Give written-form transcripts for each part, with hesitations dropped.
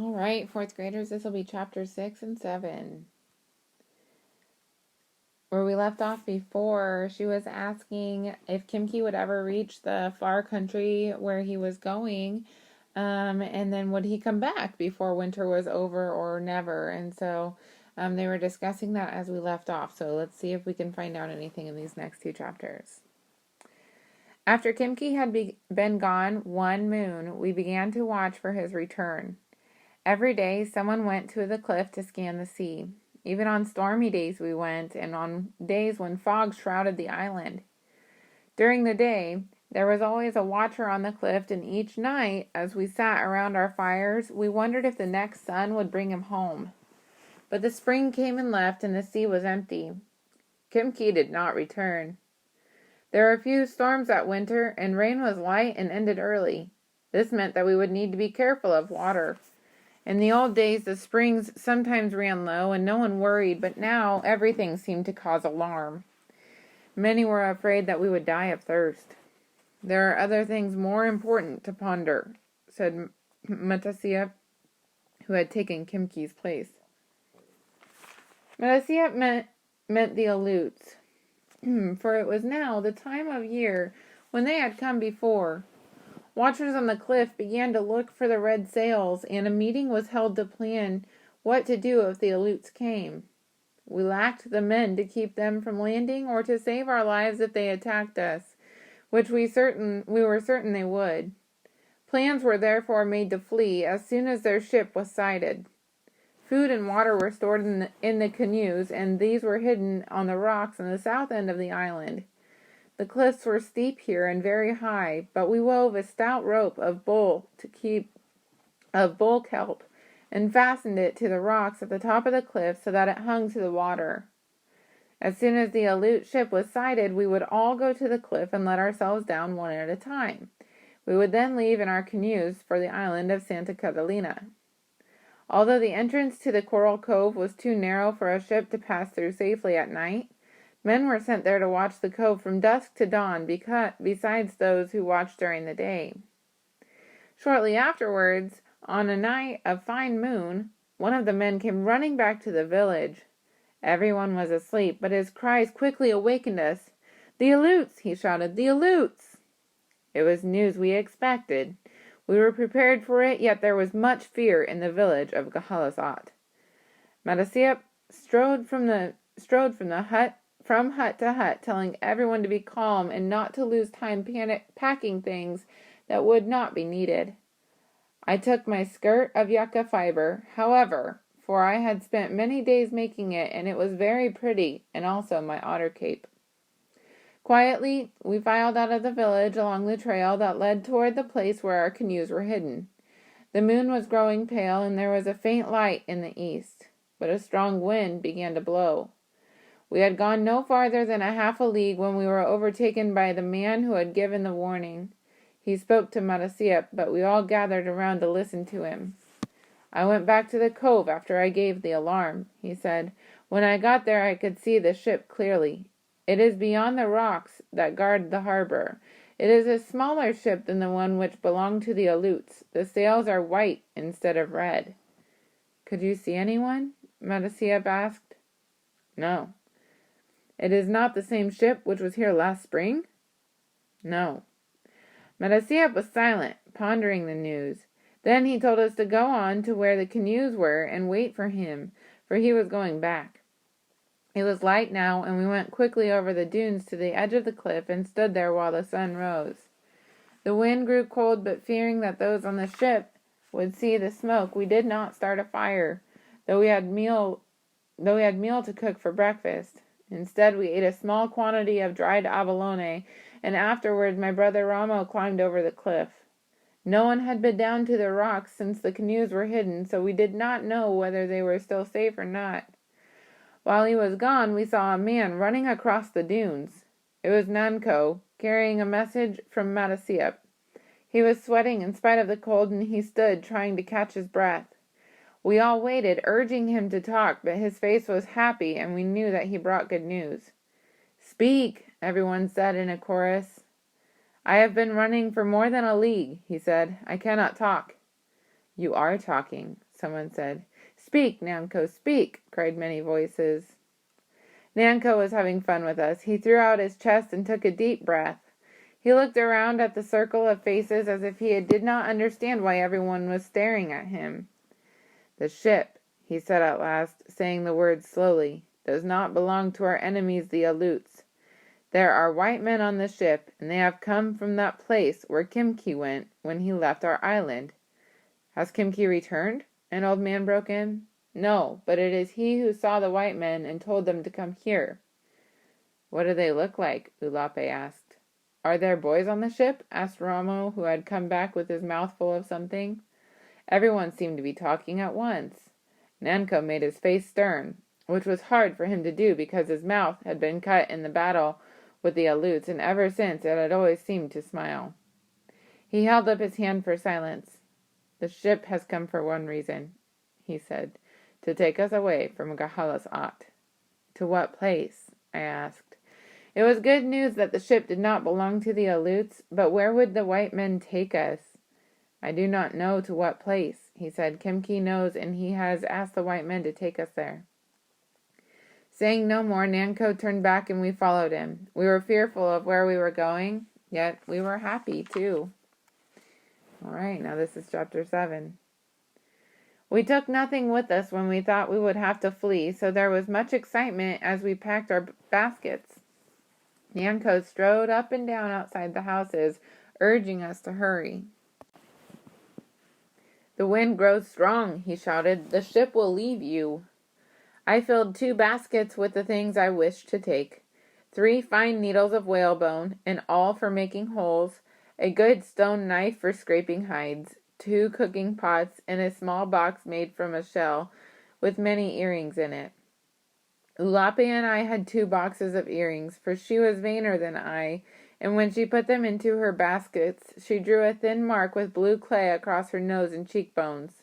All right, fourth graders, this will be chapter 6 and 7. Where we left off before, she was asking if Kimki would ever reach the far country where he was going, and then would he come back before winter was over or never. And so they were discussing that as we left off. So let's see if we can find out anything in these next two chapters. After Kimki had been gone 1 moon, we began to watch for his return. Every day, someone went to the cliff to scan the sea. Even on stormy days we went, and on days when fog shrouded the island. During the day, there was always a watcher on the cliff, and each night, as we sat around our fires, we wondered if the next sun would bring him home. But the spring came and left, and the sea was empty. Kimki did not return. There were few storms that winter, and rain was light and ended early. This meant that we would need to be careful of water. In the old days, the springs sometimes ran low and no one worried, but now everything seemed to cause alarm. Many were afraid that we would die of thirst. There are other things more important to ponder, said Matasiap, who had taken Kimki's place. Matasiap meant the Aleuts, for it was now the time of year when they had come before. Watchers on the cliff began to look for the red sails, and a meeting was held to plan what to do if the Aleuts came. We lacked the men to keep them from landing or to save our lives if they attacked us, which we were certain they would. Plans were therefore made to flee as soon as their ship was sighted. Food and water were stored in the canoes, and these were hidden on the rocks on the south end of the island. The cliffs were steep here and very high, but we wove a stout rope of bull kelp and fastened it to the rocks at the top of the cliff so that it hung to the water. As soon as the Aleut ship was sighted, we would all go to the cliff and let ourselves down one at a time. We would then leave in our canoes for the island of Santa Catalina. Although the entrance to the Coral Cove was too narrow for a ship to pass through safely at night, men were sent there to watch the cove from dusk to dawn, besides those who watched during the day. Shortly afterwards, on a night of fine moon, one of the men came running back to the village. Everyone was asleep, but his cries quickly awakened us. "The Aleuts!" he shouted. "The Aleuts!" It was news we expected. We were prepared for it, yet there was much fear in the village of Gahalasat. Matasiap strode from hut to hut, telling everyone to be calm and not to lose time packing things that would not be needed. I took my skirt of yucca fiber, however, for I had spent many days making it, and it was very pretty, and also my otter cape. Quietly, we filed out of the village along the trail that led toward the place where our canoes were hidden. The moon was growing pale, and there was a faint light in the east, but a strong wind began to blow. We had gone no farther than a half a league when we were overtaken by the man who had given the warning. He spoke to Matasiap, but we all gathered around to listen to him. "I went back to the cove after I gave the alarm," he said. "When I got there I could see the ship clearly. It is beyond the rocks that guard the harbor. It is a smaller ship than the one which belonged to the Aleuts. The sails are white instead of red." "Could you see anyone?" Matasiap asked. "No." "It is not the same ship which was here last spring?" "No." Matasiap was silent, pondering the news. Then he told us to go on to where the canoes were and wait for him, for he was going back. It was light now, and we went quickly over the dunes to the edge of the cliff and stood there while the sun rose. The wind grew cold, but fearing that those on the ship would see the smoke, we did not start a fire, though we had meal to cook for breakfast. Instead, we ate a small quantity of dried abalone, and afterwards my brother Ramo climbed over the cliff. No one had been down to the rocks since the canoes were hidden, so we did not know whether they were still safe or not. While he was gone, we saw a man running across the dunes. It was Nanko, carrying a message from Matasiap. He was sweating in spite of the cold, and he stood trying to catch his breath. We all waited, urging him to talk, but his face was happy, and we knew that he brought good news. "Speak," everyone said in a chorus. "I have been running for more than a league," he said. "I cannot talk." "You are talking," someone said. "Speak, Nanko, speak," cried many voices. Nanko was having fun with us. He threw out his chest and took a deep breath. He looked around at the circle of faces as if he did not understand why everyone was staring at him. "The ship," he said at last, saying the words slowly, "does not belong to our enemies, the Aleuts. There are white men on the ship, and they have come from that place where Kimki went when he left our island." "Has Kimki returned?" an old man broke in. "No, but it is he who saw the white men and told them to come here." "What do they look like?" Ulape asked. "Are there boys on the ship?" asked Ramo, who had come back with his mouth full of something. Everyone seemed to be talking at once. Nanko made his face stern, which was hard for him to do because his mouth had been cut in the battle with the Aleuts, and ever since it had always seemed to smile. He held up his hand for silence. "The ship has come for one reason," he said, "to take us away from Gahalas At." "To what place?" I asked. It was good news that the ship did not belong to the Aleuts, but where would the white men take us? "I do not know to what place," he said. "Kimki knows, and he has asked the white men to take us there." Saying no more, Nanko turned back and we followed him. We were fearful of where we were going, yet we were happy too. All right, now this is chapter 7. We took nothing with us when we thought we would have to flee, so there was much excitement as we packed our baskets. Nanko strode up and down outside the houses, urging us to hurry. "The wind grows strong," he shouted. "The ship will leave you." I filled 2 baskets with the things I wished to take: 3 fine needles of whalebone, and all for making holes, a good stone knife for scraping hides, 2 cooking pots, and a small box made from a shell with many earrings in it. Ulape and I had 2 boxes of earrings, for she was vainer than I, and when she put them into her baskets, she drew a thin mark with blue clay across her nose and cheekbones.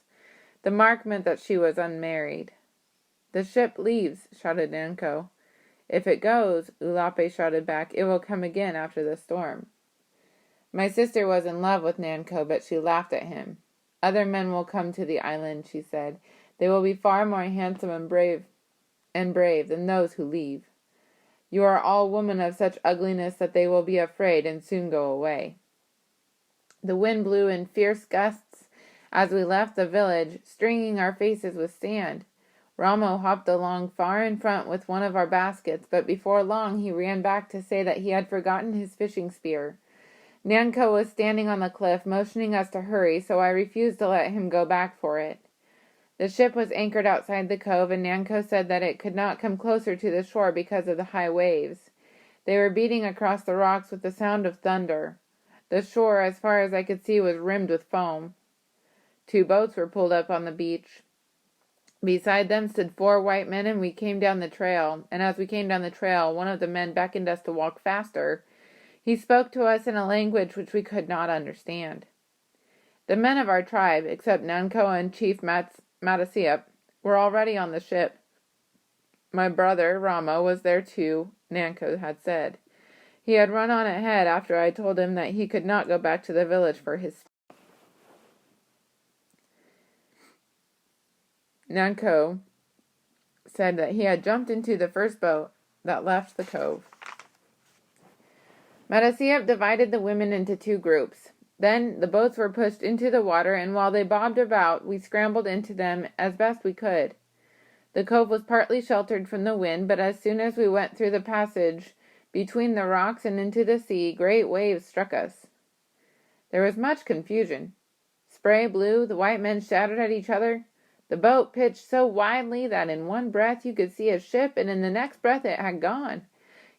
The mark meant that she was unmarried. "The ship leaves," shouted Nanko. "If it goes," Ulape shouted back, "it will come again after the storm." My sister was in love with Nanko, but she laughed at him. "Other men will come to the island," she said. "They will be far more handsome and brave than those who leave. You are all women of such ugliness that they will be afraid and soon go away." The wind blew in fierce gusts as we left the village, stringing our faces with sand. Ramo hopped along far in front with one of our baskets, but before long he ran back to say that he had forgotten his fishing spear. Nanko was standing on the cliff, motioning us to hurry, so I refused to let him go back for it. The ship was anchored outside the cove, and Nanko said that it could not come closer to the shore because of the high waves. They were beating across the rocks with the sound of thunder. The shore, as far as I could see, was rimmed with foam. 2 boats were pulled up on the beach. Beside them stood 4 white men, and we came down the trail. And as we came down the trail, one of the men beckoned us to walk faster. He spoke to us in a language which we could not understand. The men of our tribe, except Nanko and Chief Matasiap, were already on the ship. My brother, Ramo, was there too, Nanko had said. He had run on ahead after I told him that he could not go back to the village for his... Nanko said that he had jumped into the first boat that left the cove. Matasiap divided the women into 2 groups. Then the boats were pushed into the water, and while they bobbed about, we scrambled into them as best we could. The cove was partly sheltered from the wind, but as soon as we went through the passage between the rocks and into the sea, great waves struck us. There was much confusion. Spray blew, the white men shouted at each other. The boat pitched so wildly that in one breath you could see a ship, and in the next breath it had gone.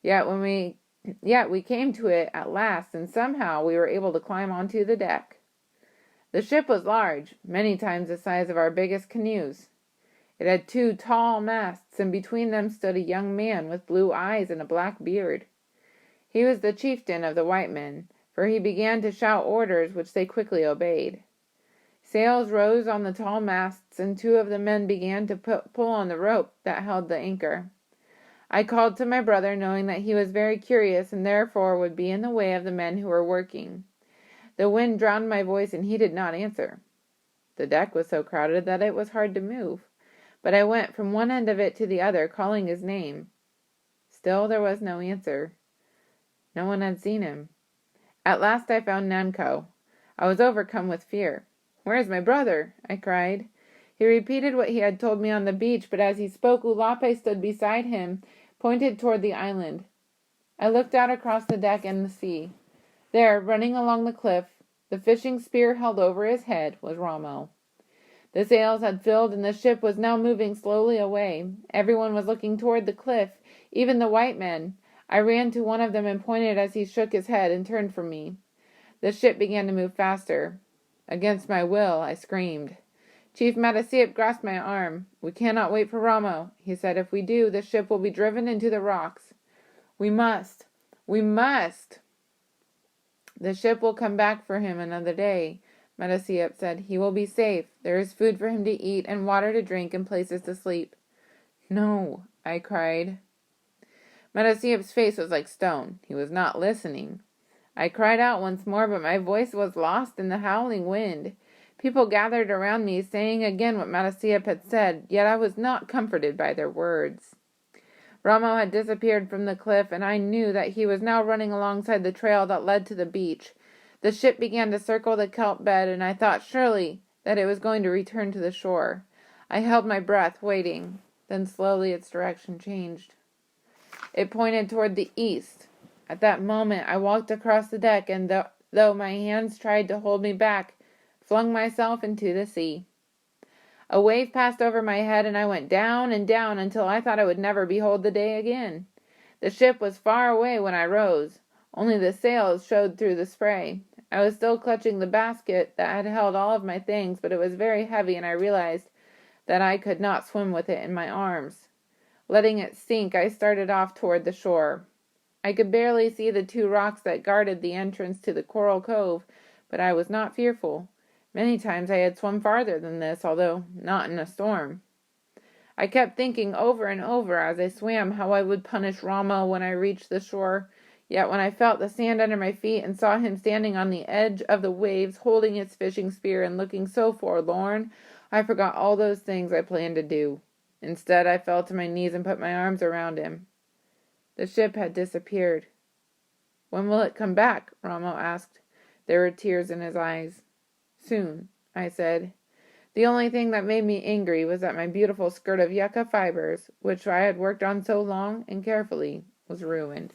Yet we came to it at last, and somehow we were able to climb onto the deck. The ship was large, many times the size of our biggest canoes. It had 2 tall masts, and between them stood a young man with blue eyes and a black beard. He was the chieftain of the white men, for he began to shout orders which they quickly obeyed. Sails rose on the tall masts, and 2 of the men began to pull on the rope that held the anchor. I called to my brother, knowing that he was very curious and therefore would be in the way of the men who were working. The wind drowned my voice, and he did not answer. The deck was so crowded that it was hard to move, but I went from one end of it to the other, calling his name. Still there was no answer. No one had seen him. At last I found Nanko. I was overcome with fear. "Where is my brother?" I cried. He repeated what he had told me on the beach, but as he spoke, Ulape stood beside him, pointed toward the island. I looked out across the deck and the sea. There, running along the cliff, the fishing spear held over his head, was Ramo. The sails had filled, and the ship was now moving slowly away. Everyone was looking toward the cliff, even the white men. I ran to one of them and pointed as he shook his head and turned from me. The ship began to move faster. Against my will, I screamed. Chief Matasiap grasped my arm. "We cannot wait for Ramo," he said. "If we do, the ship will be driven into the rocks. We must! We must!" "The ship will come back for him another day," Matasiap said. "He will be safe. There is food for him to eat and water to drink and places to sleep." "No," I cried. Matasiap's face was like stone. He was not listening. I cried out once more, but my voice was lost in the howling wind. People gathered around me, saying again what Matasiap had said, yet I was not comforted by their words. Ramo had disappeared from the cliff, and I knew that he was now running alongside the trail that led to the beach. The ship began to circle the kelp bed, and I thought surely that it was going to return to the shore. I held my breath, waiting. Then slowly its direction changed. It pointed toward the east. At that moment I walked across the deck, and though my hands tried to hold me back, flung myself into the sea. A wave passed over my head, and I went down and down until I thought I would never behold the day again. The ship was far away when I rose. Only the sails showed through the spray. I was still clutching the basket that had held all of my things, but it was very heavy, and I realized that I could not swim with it in my arms. Letting it sink, I started off toward the shore. I could barely see the 2 rocks that guarded the entrance to the coral cove, but I was not fearful. Many times I had swum farther than this, although not in a storm. I kept thinking over and over as I swam how I would punish Ramo when I reached the shore, yet when I felt the sand under my feet and saw him standing on the edge of the waves holding his fishing spear and looking so forlorn, I forgot all those things I planned to do. Instead, I fell to my knees and put my arms around him. The ship had disappeared. "When will it come back?" Ramo asked. There were tears in his eyes. "Soon," I said. The only thing that made me angry was that my beautiful skirt of yucca fibers, which I had worked on so long and carefully, was ruined.